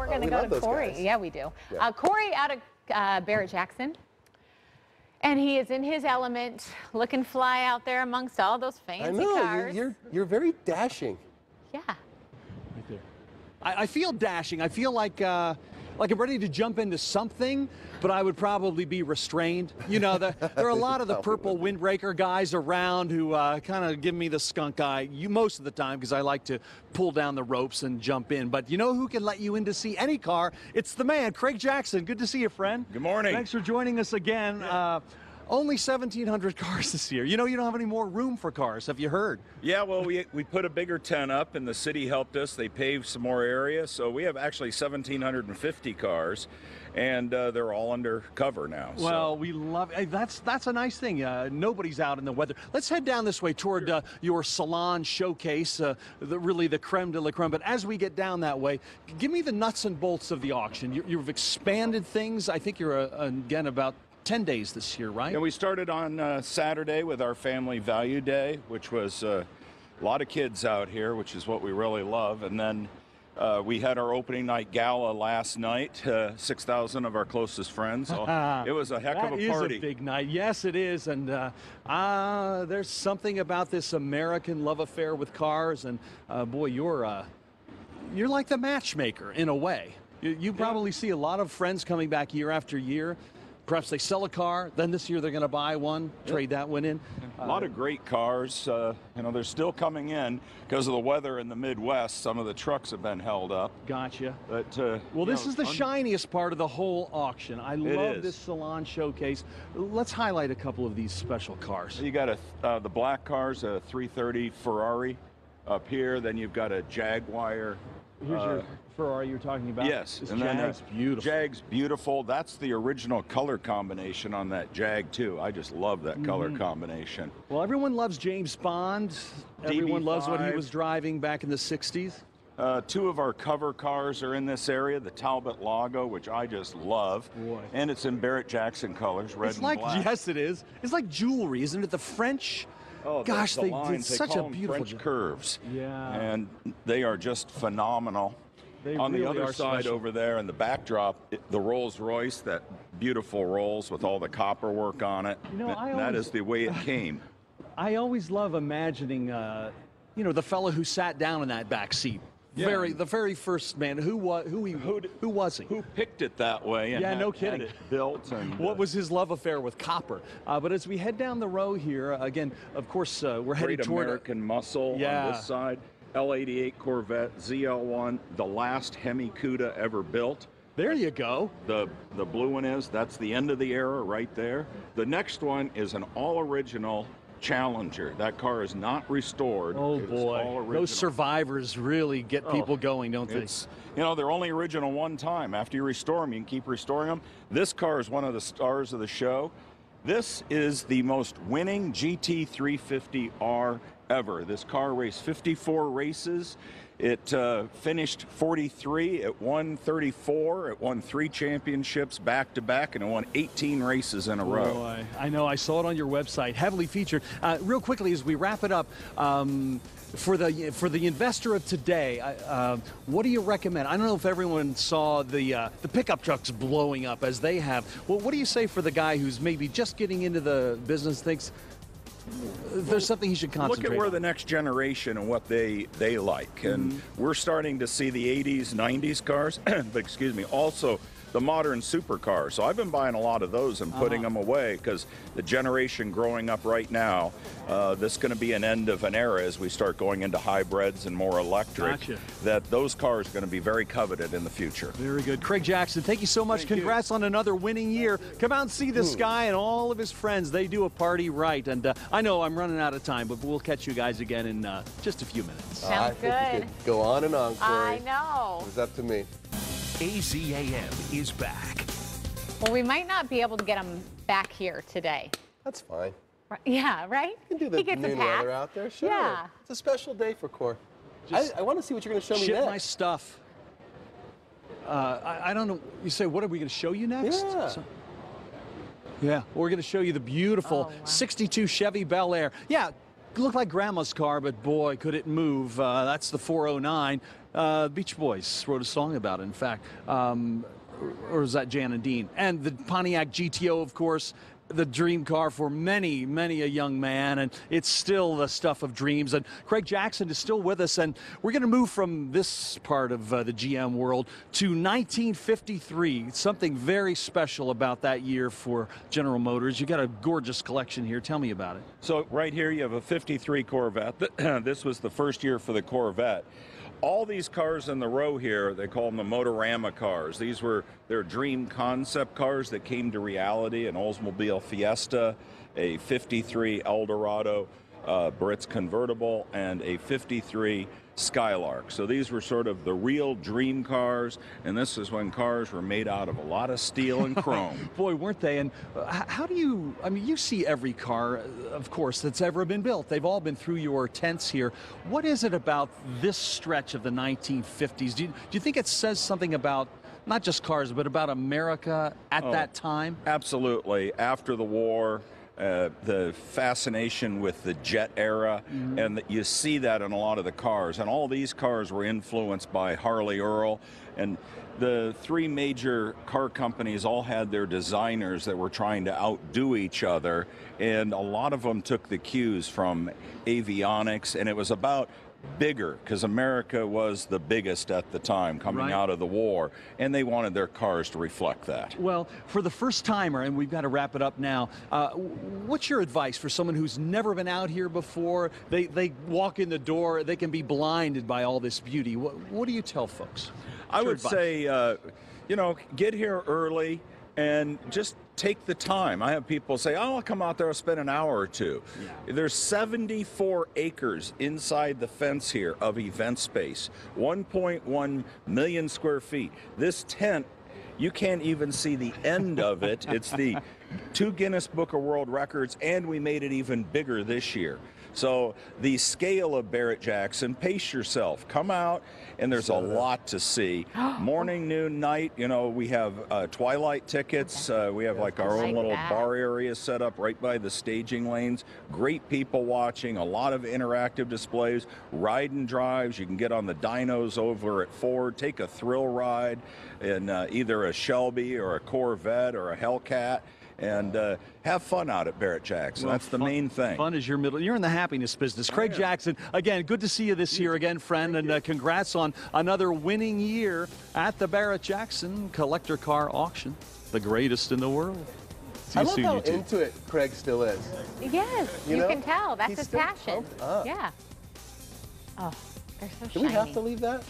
we're going to go to Cory. Yeah, we do. Yeah. Cory out of Barrett-Jackson. And he is in his element, looking fly out there amongst all those fancy cars. You're very dashing. Yeah. Right there. I feel dashing. I feel like I'm ready to jump into something, but I would probably be restrained. You know, there are a lot of the purple windbreaker guys around who kind of give me the skunk eye most of the time because I like to pull down the ropes and jump in. But you know who can let you in to see any car? It's the man, Craig Jackson. Good to see you, friend. Good morning. Thanks for joining us again. Yeah. Only 1,700 cars this year. You know, you don't have any more room for cars. Have you heard? Yeah, well, we put a bigger tent up, and the city helped us. They paved some more area, so we have actually 1,750 cars, and they're all under cover now. Well, we love it. That's a nice thing. Nobody's out in the weather. Let's head down this way toward your salon showcase, really the creme de la creme. But as we get down that way, give me the nuts and bolts of the auction. You've expanded things. I think you're, again, about 10 days this year, right? And we started on Saturday with our Family Value Day, which was a lot of kids out here, which is what we really love. And then we had our opening night gala last night, 6,000 of our closest friends. So it was a heck of a party. That is a big night. Yes, it is. And there's something about this American love affair with cars. And boy, you're like the matchmaker in a way. You probably see a lot of friends coming back year after year. Perhaps they sell a car, then this year they're going to buy one, trade that one in. A lot of great cars. You know, they're still coming in because of the weather in the Midwest. Some of the trucks have been held up. Gotcha. But, well, this is the shiniest part of the whole auction. I love this salon showcase. Let's highlight a couple of these special cars. You got the black cars, a 330 Ferrari up here. Then you've got a Jaguar. Here's your Ferrari you're talking about. Yes, this and Jag's beautiful. Jag's beautiful. That's the original color combination on that Jag too. I just love that color combination. Well, everyone loves James Bond. Everyone loves what he was driving back in the 60s. Two of our cover cars are in this area, the Talbot Lago, which I just love. Boy. And it's in Barrett-Jackson colors, red and black. Yes, it is. It's like jewelry, isn't it? The French. Oh, gosh, the they lines, did such a beautiful French curves. Yeah. And they are just phenomenal. On the other side over there in the backdrop, the Rolls Royce, that beautiful Rolls with all the copper work on it. You know, that is the way it came. I always love imagining, you know, the fellow who sat down in that back seat. Yeah. The very first man. Who was he? Who picked it that way? And no kidding. Had it built. And what was his love affair with copper? But as we head down the row here, again, of course, we're headed toward American muscle on this side. L88 Corvette ZL1, the last Hemi Cuda ever built. There you go. The blue one that's the end of the era right there. The next one is an all-original Challenger. That car is not restored. Oh boy, those survivors really get people going, don't they? You know, they're only original one time. After you restore them, you can keep restoring them. This car is one of the stars of the show. This is the most winning GT350R ever. This car raced 54 races. It finished 43. It won 34. It won 3 championships back-to-back, and it won 18 races in a row. Boy, I know. I saw it on your website. Heavily featured. Real quickly, as we wrap it up, for the investor of today, what do you recommend? I don't know if everyone saw the pickup trucks blowing up as they have. Well, what do you say for the guy who's maybe just getting into the business, thinks there's something he should concentrate on? Look at where the next generation and what they like. And we're starting to see the 80s, 90s cars, but excuse me, also the modern supercars. So I've been buying a lot of those and putting them away because the generation growing up right now, this is going to be an end of an era as we start going into hybrids and more electric. Gotcha. That those cars are going to be very coveted in the future. Very good. Craig Jackson, thank you so much. Congrats on another winning year. Come out and see this guy and all of his friends. They do a party right. And I know I'm running out of time, but we'll catch you guys again in just a few minutes. Sounds good. I think you could go on and on, Cory. I know. It was up to me. AZAM is back. Well, we might not be able to get him back here today. That's fine. Yeah, right? You can do the noon weather out there, sure. Yeah. It's a special day for Cory. I want to see what you're going to show me Ship next. my stuff. I don't know. You say, what are we going to show you next? Yeah. Yeah, we're going to show you the beautiful 62 Chevy Bel Air. Yeah, looked like Grandma's car, but boy, could it move. That's the 409. Beach Boys wrote a song about it, in fact. Or is that Jan and Dean? And the Pontiac GTO, of course, the dream car for many, many a young man, and it's still the stuff of dreams. And Craig Jackson is still with us, and we're going to move from this part of the GM world to 1953. Something very special about that year for General Motors. You got a gorgeous collection here. Tell me about it. So right here you have a 53 Corvette. This was the first year for the Corvette. All these cars in the row here, they call them the Motorama cars. These were their dream concept cars that came to reality: an Oldsmobile Fiesta, a 53 Eldorado Barrett's convertible, and a 53 Skylark. So these were sort of the real dream cars, and this is when cars were made out of a lot of steel and chrome. Boy, weren't they? And how do you, I mean, you see every car, of course, that's ever been built. They've all been through your tents here. What is it about this stretch of the 1950s? Do you think it says something about not just cars, but about America at that time? Absolutely. After the war, the fascination with the jet era, and you see that in a lot of the cars. And all these cars were influenced by Harley Earl. And the three major car companies all had their designers that were trying to outdo each other. And a lot of them took the cues from avionics, and it was about bigger, because America was the biggest at the time coming out of the war, and they wanted their cars to reflect that. Well, for the first timer, and we've got to wrap it up now, what's your advice for someone who's never been out here before? They walk in the door, they can be blinded by all this beauty. What do you tell folks? I would say, you know, get here early and just take the time. I have people say, oh, I'll come out there, I'll spend an hour or two. Yeah. There's 74 acres inside the fence here of event space, 1.1 million square feet. This tent, you can't even see the end of it. It's the 2 Guinness Book of World Records, and we made it even bigger this year. So the scale of Barrett-Jackson, pace yourself. Come out, and there's a lot to see. Morning, noon, night. You know, we have twilight tickets. We have like our own little bar area set up right by the staging lanes. Great people watching, a lot of interactive displays, ride and drives. You can get on the dynos over at Ford, take a thrill ride in either a Shelby or a Corvette or a Hellcat, and have fun out at Barrett-Jackson. Well, that's the main thing. Fun is your middle. You're in the happiness business. Craig Jackson, again, good to see you this year again, friend, and congrats on another winning year at the Barrett-Jackson Collector Car Auction, the greatest in the world. I love how into it Craig still is. Yes, you can tell. That's his passion. Yeah. Oh, they're so shiny. Do we have to leave that?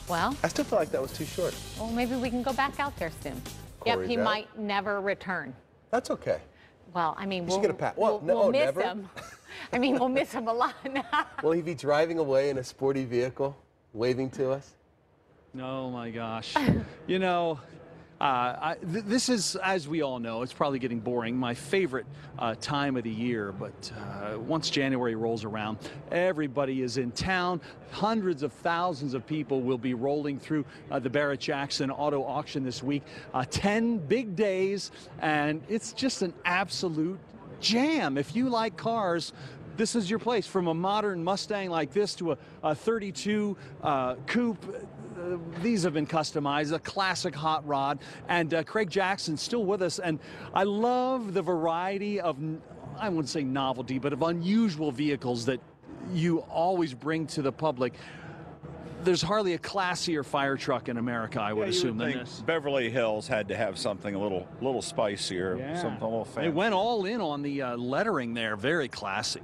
Well, I still feel like that was too short. Well, maybe we can go back out there soon. Yep, he might never return. That's okay. Well, I mean, we'll get a pat. We'll miss him. I mean, we'll miss him a lot now. Will he be driving away in a sporty vehicle, waving to us? Oh, my gosh. You know, this is, as we all know, it's probably getting boring, my favorite time of the year. But once January rolls around, everybody is in town. Hundreds of thousands of people will be rolling through the Barrett-Jackson Auto Auction this week. 10 big days, and it's just an absolute jam. If you like cars, this is your place. From a modern Mustang like this to a 32 coupe. These have been customized, a classic hot rod, and Craig Jackson's still with us, and I love the variety of, I wouldn't say novelty, but of unusual vehicles that you always bring to the public. There's hardly a classier fire truck in America, I would assume, than this. Beverly Hills had to have something a little spicier, something a little fancy. They went all in on the lettering there, very classy.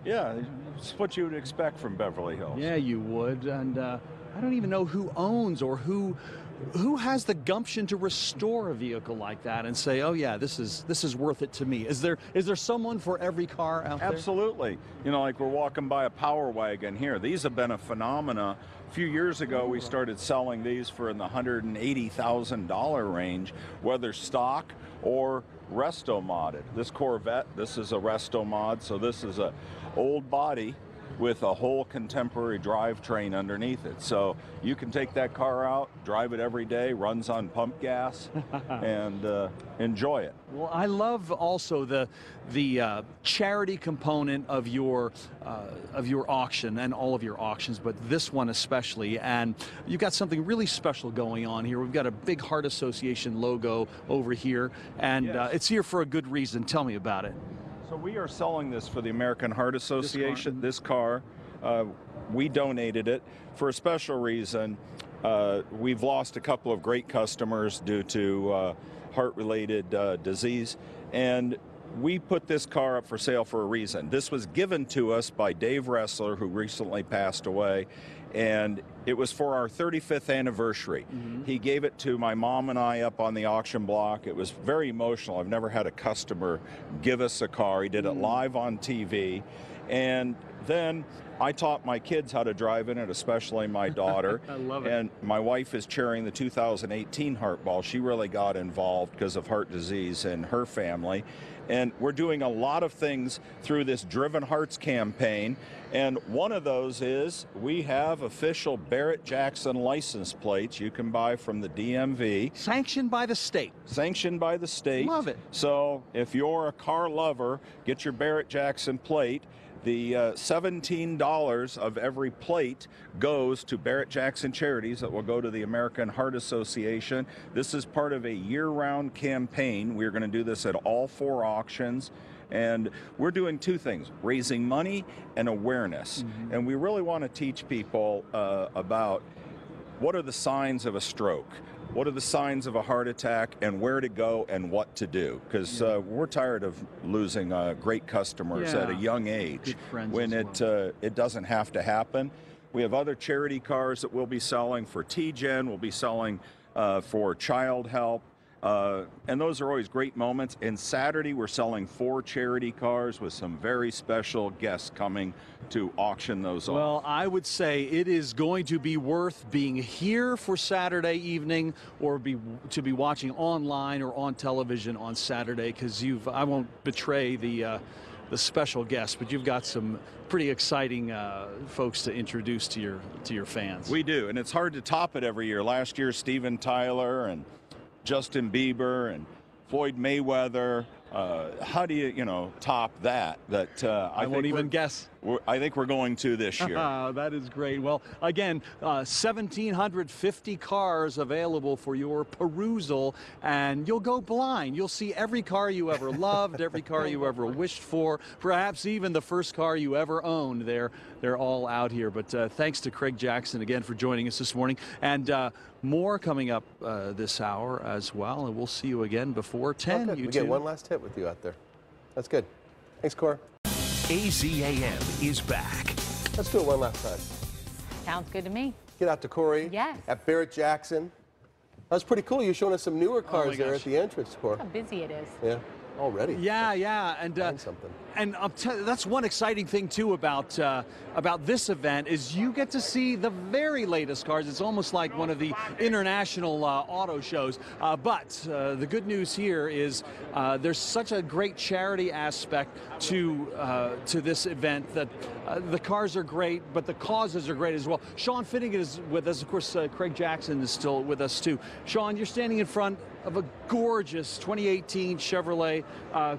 Yeah, it's what you would expect from Beverly Hills. Yeah, you would, and I don't even know who owns or who has the gumption to restore a vehicle like that and say, oh yeah, this is worth it to me. Is there someone for every car out there? Absolutely. You know, like we're walking by a Power Wagon here. These have been a phenomena. A few years ago, we started selling these for in the $180,000 range, whether stock or resto modded. This Corvette, this is a resto mod, so this is a old body with a whole contemporary drivetrain underneath it. So you can take that car out, drive it every day, runs on pump gas, and enjoy it. Well, I love also the charity component of your auction and all of your auctions, but this one especially. And you've got something really special going on here. We've got a big Heart Association logo over here, and Yes. it's here for a good reason. Tell me about it. So we are selling this for the American Heart Association. This car, we donated it for a special reason. We've lost a couple of great customers due to heart-related disease, and we put this car up for sale for a reason. This was given to us by Dave Ressler, who recently passed away, and it was for our 35th anniversary. He gave it to my mom and I up on the auction block. It was very emotional. I've never had a customer give us a car. He did it live on TV, and then I taught my kids how to drive in it, especially my daughter. I love it. And my wife is chairing the 2018 Heart Ball. She really got involved because of heart disease in her family. And we're doing a lot of things through this Driven Hearts campaign. And one of those is we have official Barrett-Jackson license plates you can buy from the DMV. Sanctioned by the state. Sanctioned by the state. Love it. So if you're a car lover, get your Barrett-Jackson plate. The $17 of every plate goes to Barrett-Jackson charities that will go to the American Heart Association. This is part of a year-round campaign. We're going to do this at all 4 auctions. And we're doing 2 things, raising money and awareness. And we really want to teach people about what are the signs of a stroke, what are the signs of a heart attack, and where to go and what to do. Because we're tired of losing great customers at a young age Good friends when as well. it doesn't have to happen. We have other charity cars that we'll be selling for TGen, we'll be selling for Child Help. And those are always great moments. And Saturday, we're selling 4 charity cars with some very special guests coming to auction those off. Well, I would say it is going to be worth being here for Saturday evening, or to be watching online or on television on Saturday, because I won't betray the special guests, but you've got some pretty exciting folks to introduce to your fans. We do, and it's hard to top it every year. Last year, Steven Tyler and Justin Bieber and Floyd Mayweather. How do you top that? I won't even guess. I think we're going to this year. That is great. Well, again, 1,750 cars available for your perusal, and you'll go blind. You'll see every car you ever loved, every car you ever wished for, perhaps even the first car you ever owned. They're all out here. But thanks to Craig Jackson again for joining us this morning, and more coming up this hour as well. And we'll see you again before 10. We get one last hit with you out there. That's good. Thanks, Cory. AZAM is back. Let's do it one last time. Sounds good to me. Get out to Cory. Yes. At Barrett-Jackson. That's pretty cool. You're showing us some newer cars there gosh. at the entrance, Cory. How busy it is. Yeah, already. Yeah, and Something. and that's one exciting thing too about this event is you get to see the very latest cars. It's almost like one of the international auto shows. But the good news here is there's such a great charity aspect to this event that the cars are great, but the causes are great as well. Sean Finnegan is with us. Of course, Craig Jackson is still with us too. Sean, you're standing in front of a gorgeous 2018 Chevrolet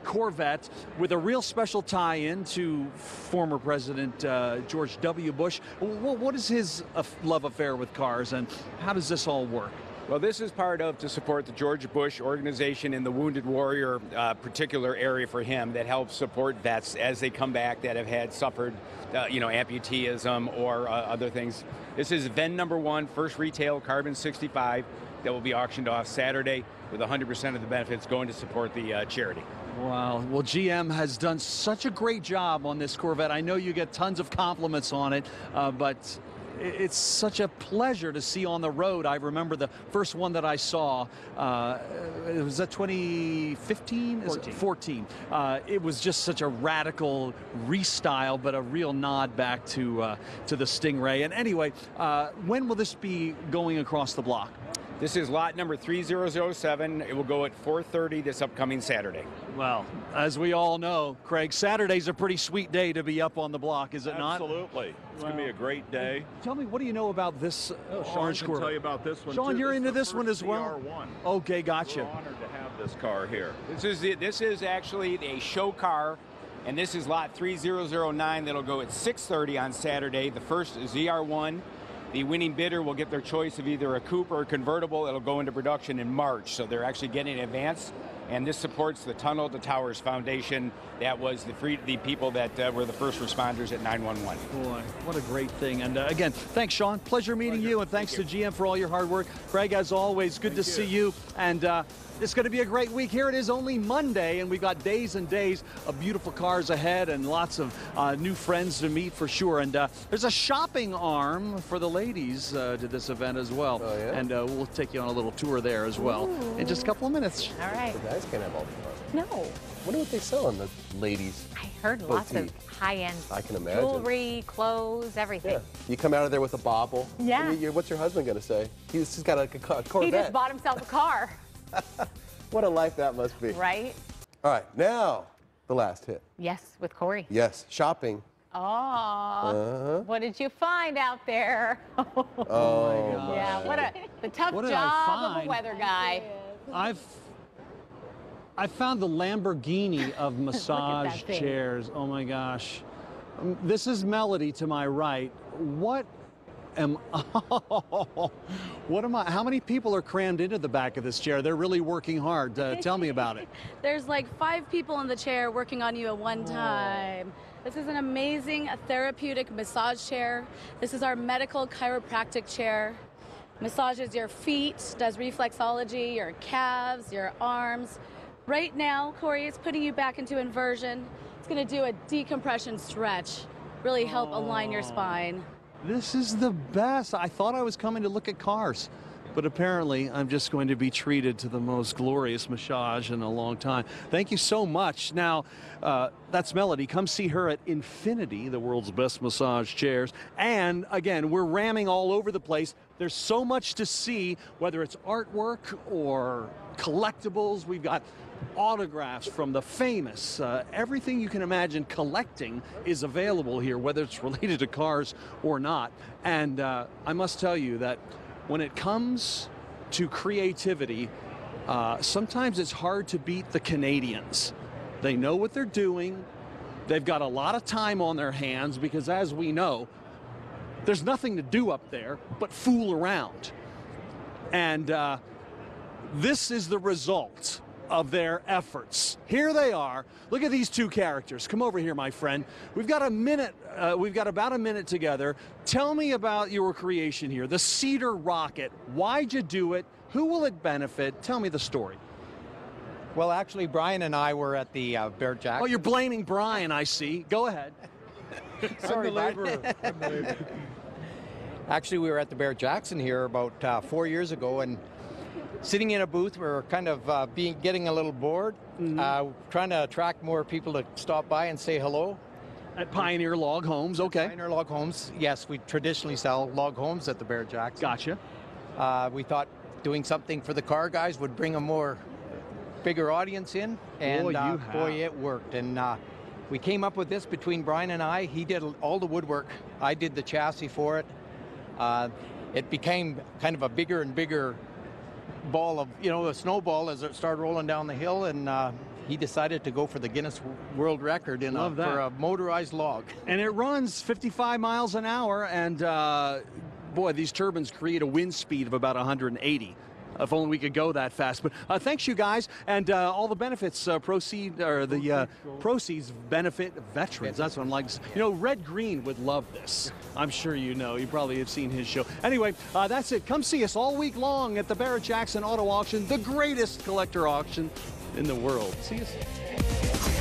Corvette with a real special tie-in to former President George W. Bush. What is his love affair with cars, and how does this all work? Well, this is part of to support the George Bush organization in the Wounded Warrior particular area for him that helps support vets as they come back that have suffered, amputeeism or other things. This is VEN number 1, first retail carbon 65 that will be auctioned off Saturday with 100% of the benefits going to support the charity. Wow. Well, GM has done such a great job on this Corvette. I know you get tons of compliments on it, but it's such a pleasure to see on the road. I remember the first one that I saw, it was that 2015? 14. It was just such a radical restyle, but a real nod back to the Stingray. And anyway, when will this be going across the block? This is lot number 3007. It will go at 4:30 this upcoming Saturday. Well, as we all know, Craig, Saturday's a pretty sweet day to be up on the block, is it not? Absolutely. It's going to be a great day. Tell me, what do you know about this Sean orange can squirrel? tell you about this one. Sean, too. you're This is into the this one first as well? CR1. Okay, gotcha. We're honored to have this car here. This is actually a show car, and this is lot 3009 that'll go at 6:30 on Saturday. The first ZR1. The winning bidder will get their choice of either a coupe or a convertible. It'll go into production in March, so they're actually getting in advance. And this supports the Tunnel to Towers Foundation. That was the people that were the first responders at 911. Boy, what a great thing. And again, thanks, Sean. Pleasure meeting you, and thanks to GM for all your hard work. Craig, as always, good to see you. And it's going to be a great week. Here it is, only Monday, and we've got days and days of beautiful cars ahead and lots of new friends to meet for sure. And there's a shopping arm for the ladies to this event as well. Oh, yeah? And we'll take you on a little tour there as well in just a couple of minutes. All right. The guys can't have all the fun. No. Wonder what they sell in the ladies. I heard lots of Boutique. high-end I can imagine. jewelry, clothes, everything. Yeah. You come out of there with a bauble. Yeah. I mean, what's your husband going to say? He's got like a Corvette. He just bought himself a car, What a life that must be. right? All right, now the last hit. Yes, with Cory. Yes, shopping. Oh, what did you find out there? Oh, Yeah, the tough What did I job of find? a weather guy. I found the Lamborghini of massage thing. chairs. Oh my gosh. This is Melody to my right. What am how many people are crammed into the back of this chair? They're really working hard. Tell me about it. There's like 5 people in the chair working on you at one time. This is an amazing therapeutic massage chair. This is our medical chiropractic chair. Massages your feet, does reflexology, your calves, your arms. Right now, Cory, it's putting you back into inversion. It's going to do a decompression stretch, really help align your spine. This is the best. I thought I was coming to look at cars, but apparently I'm just going to be treated to the most glorious massage in a long time. Thank you so much. Now, that's Melody. Come see her at Infinity, the world's best massage chairs. And again, we're ramming all over the place. There's so much to see, whether it's artwork or collectibles. We've got autographs from the famous. Everything you can imagine collecting is available here, whether it's related to cars or not. And I must tell you that when it comes to creativity, sometimes it's hard to beat the Canadians. They know what they're doing. They've got a lot of time on their hands because, as we know, there's nothing to do up there but fool around. And this is the result of their efforts. Here they are. Look at these two characters. Come over here, my friend. We've got a minute. We've got about a minute together. Tell me about your creation here, the Cedar Rocket. Why'd you do it? Who will it benefit? Tell me the story. Well, actually, Brian and I were at the Barrett-Jackson. Oh, you're blaming Brian, I see. Go ahead. Sorry, Brian. Actually, we were at the Barrett-Jackson here about 4 years ago, and sitting in a booth, we were kind of getting a little bored, trying to attract more people to stop by and say hello. At Pioneer Log Homes, okay. Pioneer Log Homes, yes, we traditionally sell log homes at the Barrett-Jackson. Gotcha. We thought doing something for the car guys would bring a bigger audience in, and boy, it worked. And we came up with this between Brian and I. He did all the woodwork. I did the chassis for it. It became kind of a bigger and bigger ball of, a snowball as it started rolling down the hill, and he decided to go for the Guinness World Record for a motorized log. And it runs 55 miles an hour, and boy, these turbines create a wind speed of about 180. If only we could go that fast. But thanks, you guys, and all the benefits proceeds benefit veterans. That's what I'm like. Red Green would love this. I'm sure you know. You probably have seen his show. Anyway, that's it. Come see us all week long at the Barrett-Jackson Auto Auction, the greatest collector auction in the world. See you soon.